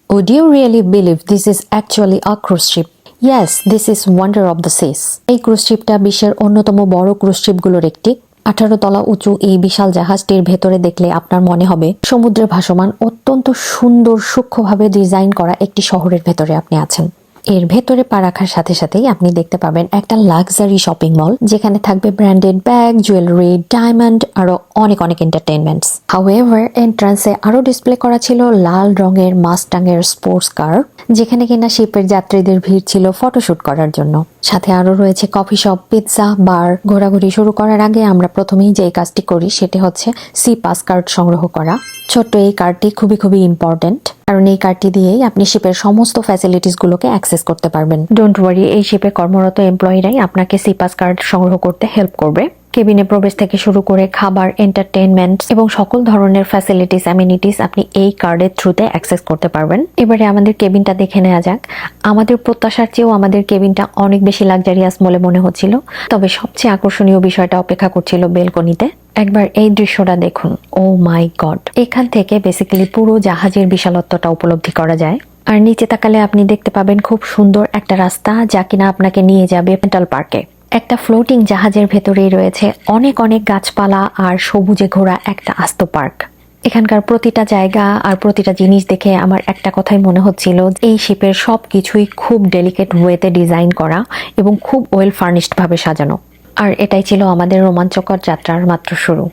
Would you really believe this is actually a cruise ship? Yes, this is wonder of the seas. এই cruise শিপটা বিশ্বের অন্যতম বড় cruise শিপগুলোর একটি। 18 তলা উঁচু এই বিশাল জাহাজটির ভেতরে দেখলে আপনার মনে হবে সমুদ্রে ভাসমান অত্যন্ত সুন্দর সূক্ষ্মভাবে ডিজাইন করা একটি শহরের ভেতরে আপনি আছেন। এর ভেতরে পা রাখার সাথে সাথেই আপনি দেখতে পাবেন একটা লাক্সারি শপিং মল, যেখানে থাকবে ব্র্যান্ডেড ব্যাগ, জুয়েলারি, ডায়মন্ড, আরো অনেক অনেক এন্টারটেইনমেন্টস। হাউএভার এন্ট্রান্সে আরো ডিসপ্লে করা ছিল লাল রঙের মাস্টাং এর স্পোর্টস কার, যেখানে কিনা শিপের যাত্রীদের ভিড় ছিল ফটোশুট করার জন্য। সাথে আরো রয়েছে কফি শপ, পিৎজা, বার। ঘোরাঘুরি শুরু করার আগে আমরা প্রথমেই যে কাজটি করি সেটি হচ্ছে সি পাস কার্ড সংগ্রহ করা। ছোট্ট এই কার্ডটি খুবই খুবই ইম্পর্টেন্ট, কারণ এই কার্ডটি দিয়েই আপনি শিপের সমস্ত ফ্যাসিলিটিস গুলোকে অ্যাক্সেস করতে পারবেন। ডোন্ট ওয়ারি, এই শিপে কর্মরত এমপ্লয়িরাই আপনাকে সি পাস কার্ড সংগ্রহ করতে হেল্প করবে। কেবিনে প্রবেশ থেকে শুরু করে খাবার, এন্টারটেইনমেন্ট এবং সকল ধরনের ফ্যাসিলিটিস, অ্যামিনিটিস আপনি এই কার্ডের থ্রুতে অ্যাক্সেস করতে পারবেন। এবারে আমাদের কেবিনটা দেখে নেওয়া যাক। আমাদের প্রত্যাশার চেয়েও আমাদের কেবিনটা অনেক বেশি লাক্সারিয়াস বলে মনে হচ্ছিল, তবে সবচেয়ে আকর্ষণীয় বিষয়টা অপেক্ষা করছিল বেলকনিতে। একবার এই দৃশ্যটা দেখুন, ও মাই গড! এখান থেকে বেসিক্যালি পুরো জাহাজের বিশালত্বটা উপলব্ধি করা যায়। আর নিচে তাকালে আপনি দেখতে পাবেন খুব সুন্দর একটা রাস্তা, যা কিনা আপনাকে নিয়ে যাবে পেন্টাল পার্কে। একটা ফ্লোটিং জাহাজের ভেতরেই রয়েছে অনেক অনেক গাছপালা আর সবুজে ঘোরা একটা আস্ত পার্ক। এখানকার প্রতিটা জায়গা আর প্রতিটা জিনিস দেখে আমার একটা কথাই মনে হচ্ছিল, এই শিপের সবকিছুই খুব ডেলিকেট ওয়েতে ডিজাইন করা এবং খুব ওয়েল ফার্নিশড ভাবে সাজানো। আর এটাই ছিল আমাদের রোমাঞ্চকর যাত্রার মাত্র শুরু।